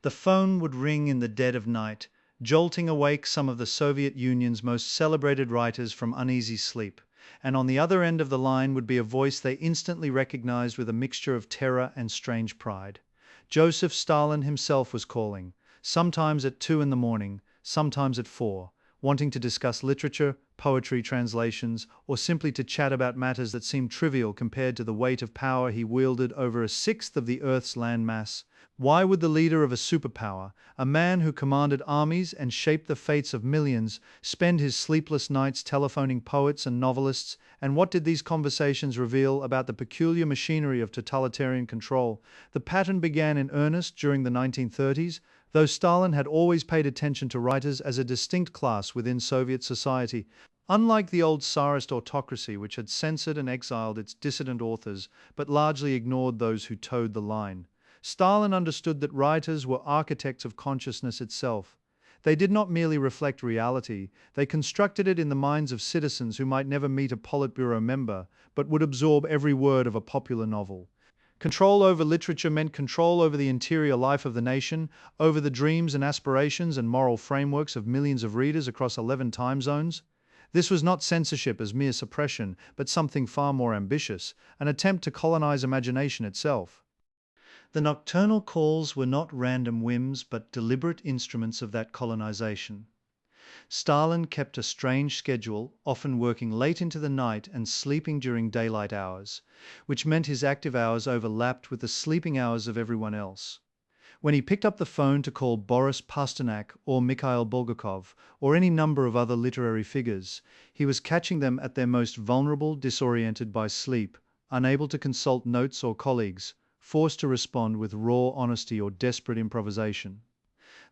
The phone would ring in the dead of night, jolting awake some of the Soviet Union's most celebrated writers from uneasy sleep, and on the other end of the line would be a voice they instantly recognized with a mixture of terror and strange pride. Joseph Stalin himself was calling, sometimes at 2 in the morning, sometimes at 4, wanting to discuss literature, poetry, translations, or simply to chat about matters that seemed trivial compared to the weight of power he wielded over a sixth of the Earth's landmass. Why would the leader of a superpower, a man who commanded armies and shaped the fates of millions, spend his sleepless nights telephoning poets and novelists? And what did these conversations reveal about the peculiar machinery of totalitarian control? The pattern began in earnest during the 1930s, though Stalin had always paid attention to writers as a distinct class within Soviet society. Unlike the old Tsarist autocracy, which had censored and exiled its dissident authors, but largely ignored those who towed the line, Stalin understood that writers were architects of consciousness itself. They did not merely reflect reality, they constructed it in the minds of citizens who might never meet a Politburo member, but would absorb every word of a popular novel. Control over literature meant control over the interior life of the nation, over the dreams and aspirations and moral frameworks of millions of readers across 11 time zones. This was not censorship as mere suppression, but something far more ambitious, an attempt to colonize imagination itself. The nocturnal calls were not random whims, but deliberate instruments of that colonization. Stalin kept a strange schedule, often working late into the night and sleeping during daylight hours, which meant his active hours overlapped with the sleeping hours of everyone else. When he picked up the phone to call Boris Pasternak or Mikhail Bulgakov or any number of other literary figures, he was catching them at their most vulnerable, disoriented by sleep, unable to consult notes or colleagues, forced to respond with raw honesty or desperate improvisation.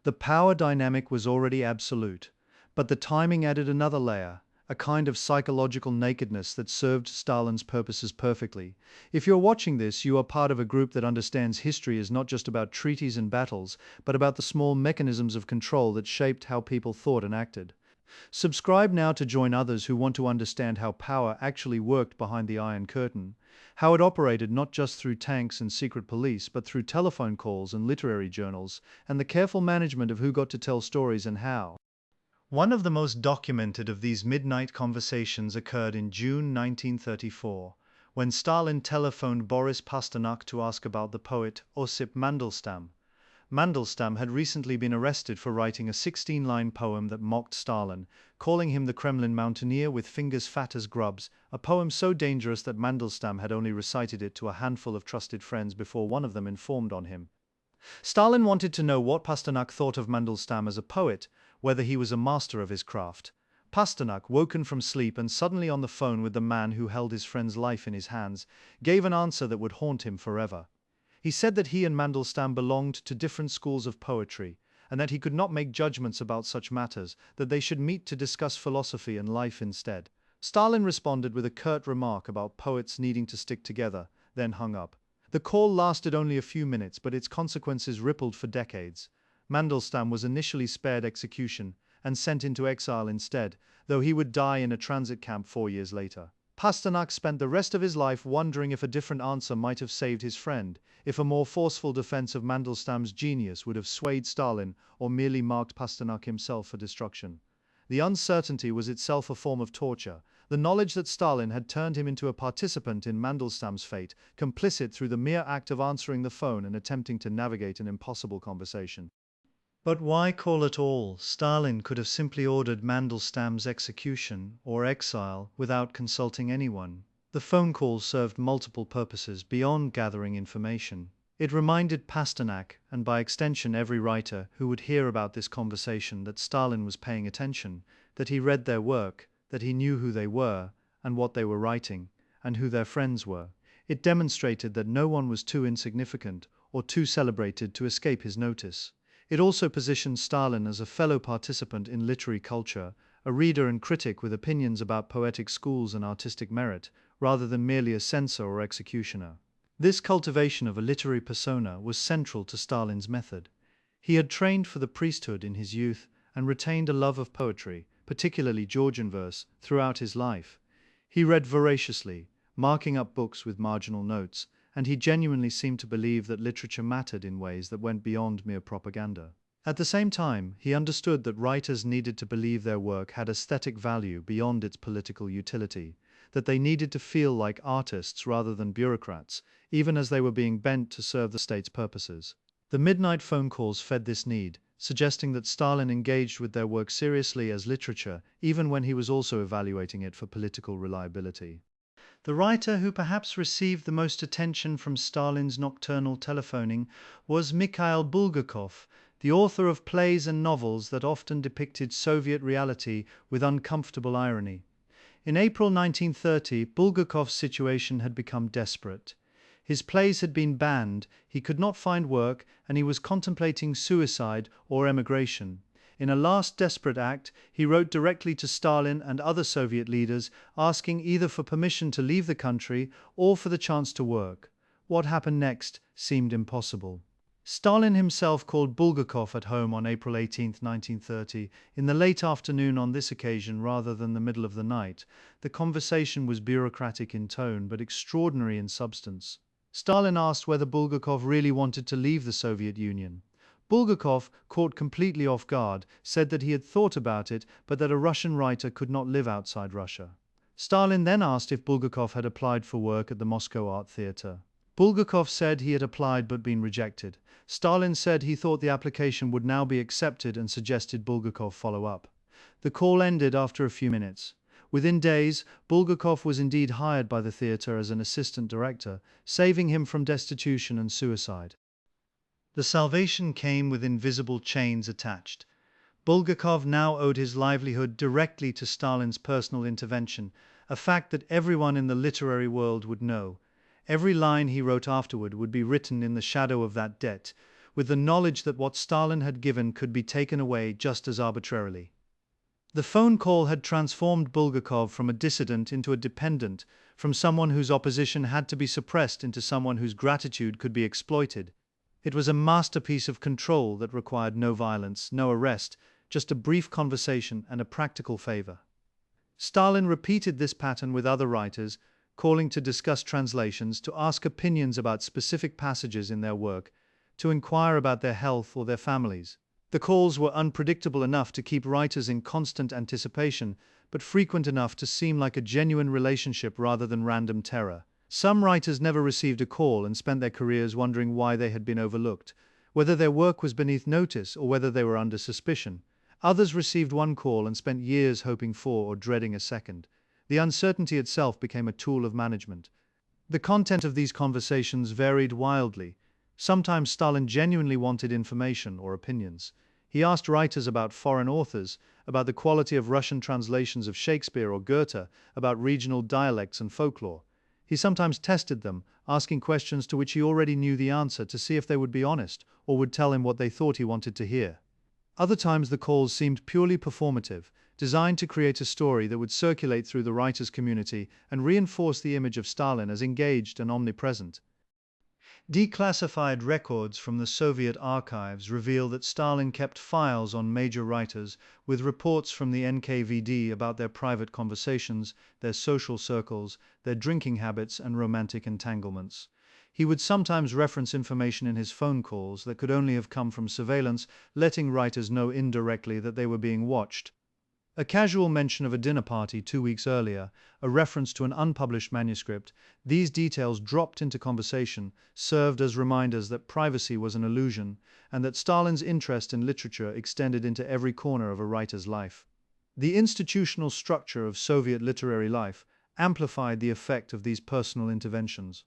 The power dynamic was already absolute, but the timing added another layer, a kind of psychological nakedness that served Stalin's purposes perfectly. If you're watching this, you are part of a group that understands history is not just about treaties and battles, but about the small mechanisms of control that shaped how people thought and acted. Subscribe now to join others who want to understand how power actually worked behind the Iron Curtain, how it operated not just through tanks and secret police, but through telephone calls and literary journals, and the careful management of who got to tell stories and how. One of the most documented of these midnight conversations occurred in June 1934, when Stalin telephoned Boris Pasternak to ask about the poet Osip Mandelstam. Mandelstam had recently been arrested for writing a 16-line poem that mocked Stalin, calling him the Kremlin mountaineer with fingers fat as grubs, a poem so dangerous that Mandelstam had only recited it to a handful of trusted friends before one of them informed on him. Stalin wanted to know what Pasternak thought of Mandelstam as a poet, whether he was a master of his craft. Pasternak, woken from sleep and suddenly on the phone with the man who held his friend's life in his hands, gave an answer that would haunt him forever. He said that he and Mandelstam belonged to different schools of poetry, and that he could not make judgments about such matters, that they should meet to discuss philosophy and life instead. Stalin responded with a curt remark about poets needing to stick together, then hung up. The call lasted only a few minutes, but its consequences rippled for decades. Mandelstam was initially spared execution and sent into exile instead, though he would die in a transit camp 4 years later. Pasternak spent the rest of his life wondering if a different answer might have saved his friend, if a more forceful defense of Mandelstam's genius would have swayed Stalin or merely marked Pasternak himself for destruction. The uncertainty was itself a form of torture, the knowledge that Stalin had turned him into a participant in Mandelstam's fate, complicit through the mere act of answering the phone and attempting to navigate an impossible conversation. But why call at all? Stalin could have simply ordered Mandelstam's execution or exile without consulting anyone. The phone call served multiple purposes beyond gathering information. It reminded Pasternak, and by extension every writer who would hear about this conversation, that Stalin was paying attention, that he read their work, that he knew who they were, and what they were writing, and who their friends were. It demonstrated that no one was too insignificant or too celebrated to escape his notice. It also positioned Stalin as a fellow participant in literary culture, a reader and critic with opinions about poetic schools and artistic merit, rather than merely a censor or executioner. This cultivation of a literary persona was central to Stalin's method. He had trained for the priesthood in his youth and retained a love of poetry, particularly Georgian verse, throughout his life. He read voraciously, marking up books with marginal notes, and he genuinely seemed to believe that literature mattered in ways that went beyond mere propaganda. At the same time, he understood that writers needed to believe their work had aesthetic value beyond its political utility, that they needed to feel like artists rather than bureaucrats, even as they were being bent to serve the state's purposes. The midnight phone calls fed this need, suggesting that Stalin engaged with their work seriously as literature, even when he was also evaluating it for political reliability. The writer who perhaps received the most attention from Stalin's nocturnal telephoning was Mikhail Bulgakov, the author of plays and novels that often depicted Soviet reality with uncomfortable irony. In April 1930, Bulgakov's situation had become desperate. His plays had been banned, he could not find work, and he was contemplating suicide or emigration. In a last desperate act, he wrote directly to Stalin and other Soviet leaders, asking either for permission to leave the country or for the chance to work. What happened next seemed impossible. Stalin himself called Bulgakov at home on April 18, 1930, in the late afternoon on this occasion rather than the middle of the night. The conversation was bureaucratic in tone but extraordinary in substance. Stalin asked whether Bulgakov really wanted to leave the Soviet Union. Bulgakov, caught completely off guard, said that he had thought about it, but that a Russian writer could not live outside Russia. Stalin then asked if Bulgakov had applied for work at the Moscow Art Theatre. Bulgakov said he had applied but been rejected. Stalin said he thought the application would now be accepted and suggested Bulgakov follow up. The call ended after a few minutes. Within days, Bulgakov was indeed hired by the theatre as an assistant director, saving him from destitution and suicide. The salvation came with invisible chains attached. Bulgakov now owed his livelihood directly to Stalin's personal intervention, a fact that everyone in the literary world would know. Every line he wrote afterward would be written in the shadow of that debt, with the knowledge that what Stalin had given could be taken away just as arbitrarily. The phone call had transformed Bulgakov from a dissident into a dependent, from someone whose opposition had to be suppressed into someone whose gratitude could be exploited. It was a masterpiece of control that required no violence, no arrest, just a brief conversation and a practical favor. Stalin repeated this pattern with other writers, calling to discuss translations, to ask opinions about specific passages in their work, to inquire about their health or their families. The calls were unpredictable enough to keep writers in constant anticipation, but frequent enough to seem like a genuine relationship rather than random terror. Some writers never received a call and spent their careers wondering why they had been overlooked, whether their work was beneath notice or whether they were under suspicion. Others received one call and spent years hoping for or dreading a second. The uncertainty itself became a tool of management. The content of these conversations varied wildly. Sometimes Stalin genuinely wanted information or opinions. He asked writers about foreign authors, about the quality of Russian translations of Shakespeare or Goethe, about regional dialects and folklore. He sometimes tested them, asking questions to which he already knew the answer to see if they would be honest or would tell him what they thought he wanted to hear. Other times the calls seemed purely performative, designed to create a story that would circulate through the writers' community and reinforce the image of Stalin as engaged and omnipresent. Declassified records from the Soviet archives reveal that Stalin kept files on major writers, with reports from the NKVD about their private conversations, their social circles, their drinking habits, and romantic entanglements. He would sometimes reference information in his phone calls that could only have come from surveillance, letting writers know indirectly that they were being watched. A casual mention of a dinner party 2 weeks earlier, a reference to an unpublished manuscript, these details dropped into conversation, served as reminders that privacy was an illusion, and that Stalin's interest in literature extended into every corner of a writer's life. The institutional structure of Soviet literary life amplified the effect of these personal interventions.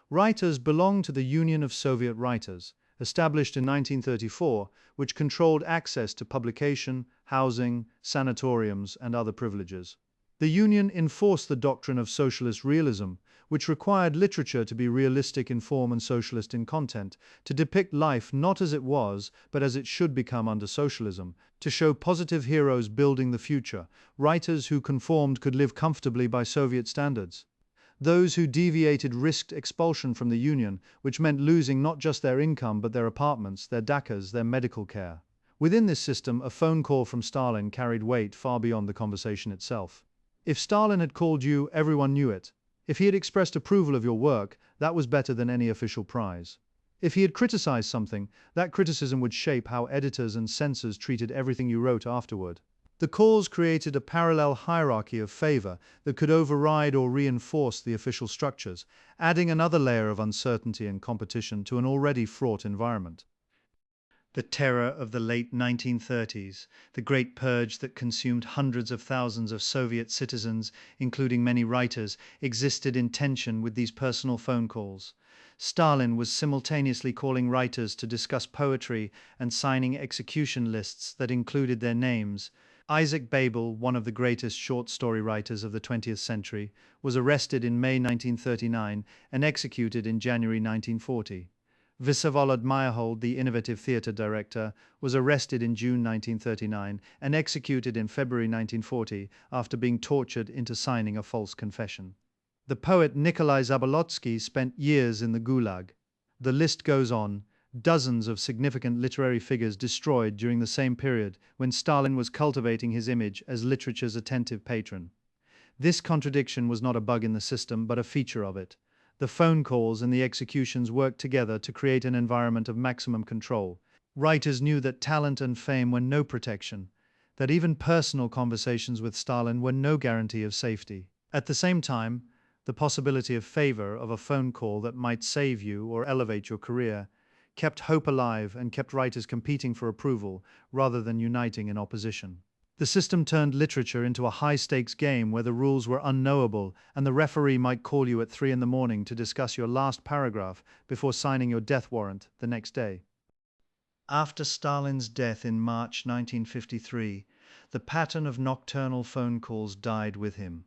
Writers belonged to the Union of Soviet Writers, established in 1934, which controlled access to publication, housing, sanatoriums, and other privileges. The Union enforced the doctrine of socialist realism, which required literature to be realistic in form and socialist in content, to depict life not as it was, but as it should become under socialism, to show positive heroes building the future. Writers who conformed could live comfortably by Soviet standards. Those who deviated risked expulsion from the Union, which meant losing not just their income but their apartments, their dakas, their medical care. Within this system, a phone call from Stalin carried weight far beyond the conversation itself. If Stalin had called you, everyone knew it. If he had expressed approval of your work, that was better than any official prize. If he had criticized something, that criticism would shape how editors and censors treated everything you wrote afterward. The calls created a parallel hierarchy of favor that could override or reinforce the official structures, adding another layer of uncertainty and competition to an already fraught environment. The terror of the late 1930s, the Great Purge that consumed hundreds of thousands of Soviet citizens, including many writers, existed in tension with these personal phone calls. Stalin was simultaneously calling writers to discuss poetry and signing execution lists that included their names. Isaac Babel, one of the greatest short story writers of the 20th century, was arrested in May 1939 and executed in January 1940. Vsevolod Meyerhold, the innovative theatre director, was arrested in June 1939 and executed in February 1940 after being tortured into signing a false confession. The poet Nikolai Zabolotsky spent years in the Gulag. The list goes on, dozens of significant literary figures destroyed during the same period when Stalin was cultivating his image as literature's attentive patron. This contradiction was not a bug in the system, but a feature of it. The phone calls and the executions worked together to create an environment of maximum control. Writers knew that talent and fame were no protection, that even personal conversations with Stalin were no guarantee of safety. At the same time, the possibility of favor of a phone call that might save you or elevate your career kept hope alive and kept writers competing for approval rather than uniting in opposition. The system turned literature into a high-stakes game where the rules were unknowable and the referee might call you at 3 in the morning to discuss your last paragraph before signing your death warrant the next day. After Stalin's death in March 1953, the pattern of nocturnal phone calls died with him.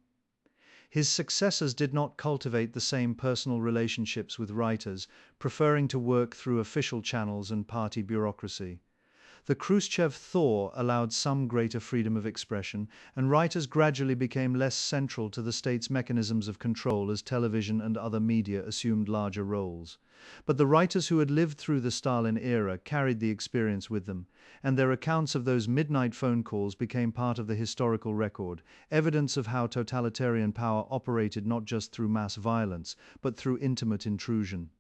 His successors did not cultivate the same personal relationships with writers, preferring to work through official channels and party bureaucracy. The Khrushchev thaw allowed some greater freedom of expression, and writers gradually became less central to the state's mechanisms of control as television and other media assumed larger roles. But the writers who had lived through the Stalin era carried the experience with them, and their accounts of those midnight phone calls became part of the historical record, evidence of how totalitarian power operated not just through mass violence, but through intimate intrusion.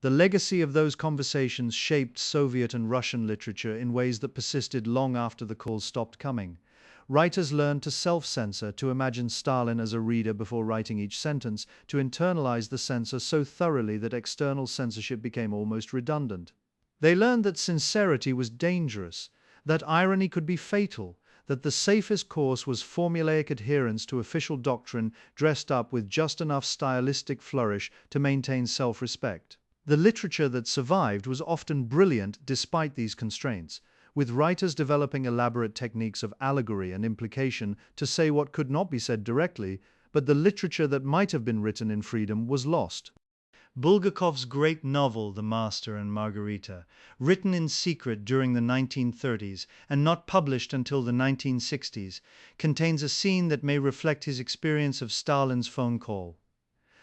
The legacy of those conversations shaped Soviet and Russian literature in ways that persisted long after the calls stopped coming. Writers learned to self-censor, to imagine Stalin as a reader before writing each sentence, to internalize the censor so thoroughly that external censorship became almost redundant. They learned that sincerity was dangerous, that irony could be fatal, that the safest course was formulaic adherence to official doctrine dressed up with just enough stylistic flourish to maintain self-respect. The literature that survived was often brilliant despite these constraints, with writers developing elaborate techniques of allegory and implication to say what could not be said directly, but the literature that might have been written in freedom was lost. Bulgakov's great novel, The Master and Margarita, written in secret during the 1930s and not published until the 1960s, contains a scene that may reflect his experience of Stalin's phone call.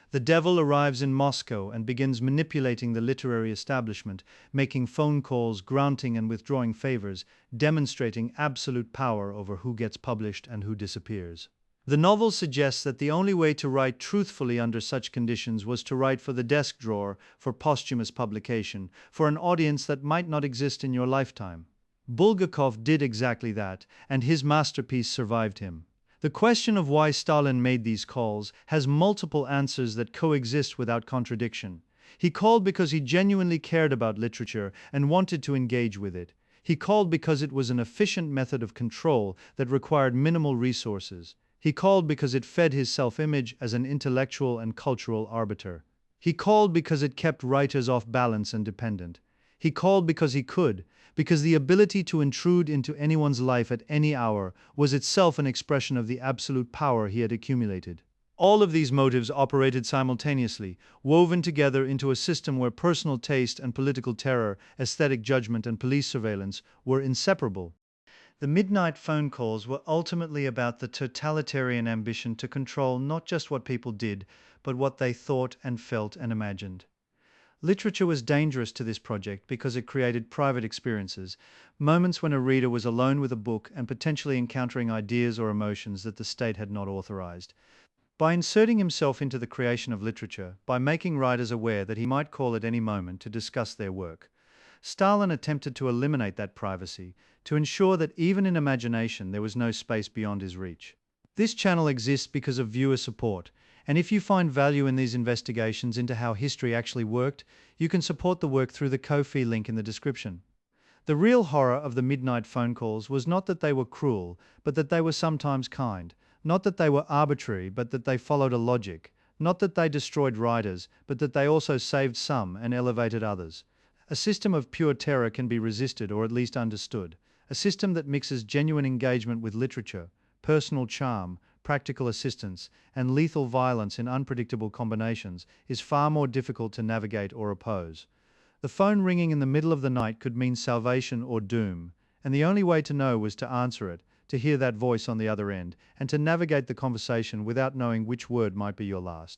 The devil arrives in Moscow and begins manipulating the literary establishment, making phone calls, granting and withdrawing favors, demonstrating absolute power over who gets published and who disappears. The novel suggests that the only way to write truthfully under such conditions was to write for the desk drawer, for posthumous publication, for an audience that might not exist in your lifetime. Bulgakov did exactly that, and his masterpiece survived him. The question of why Stalin made these calls has multiple answers that coexist without contradiction. He called because he genuinely cared about literature and wanted to engage with it. He called because it was an efficient method of control that required minimal resources. He called because it fed his self-image as an intellectual and cultural arbiter. He called because it kept writers off balance and dependent. He called because he could, because the ability to intrude into anyone's life at any hour was itself an expression of the absolute power he had accumulated. All of these motives operated simultaneously, woven together into a system where personal taste and political terror, aesthetic judgment and police surveillance were inseparable. The midnight phone calls were ultimately about the totalitarian ambition to control not just what people did, but what they thought and felt and imagined. Literature was dangerous to this project because it created private experiences, moments when a reader was alone with a book and potentially encountering ideas or emotions that the state had not authorized. By inserting himself into the creation of literature, by making writers aware that he might call at any moment to discuss their work, Stalin attempted to eliminate that privacy, to ensure that even in imagination there was no space beyond his reach. This channel exists because of viewer support, and if you find value in these investigations into how history actually worked, you can support the work through the Ko-fi link in the description. The real horror of the midnight phone calls was not that they were cruel, but that they were sometimes kind. Not that they were arbitrary, but that they followed a logic. Not that they destroyed writers, but that they also saved some and elevated others. A system of pure terror can be resisted or at least understood. A system that mixes genuine engagement with literature, personal charm, practical assistance, and lethal violence in unpredictable combinations is far more difficult to navigate or oppose. The phone ringing in the middle of the night could mean salvation or doom, and the only way to know was to answer it, to hear that voice on the other end, and to navigate the conversation without knowing which word might be your last.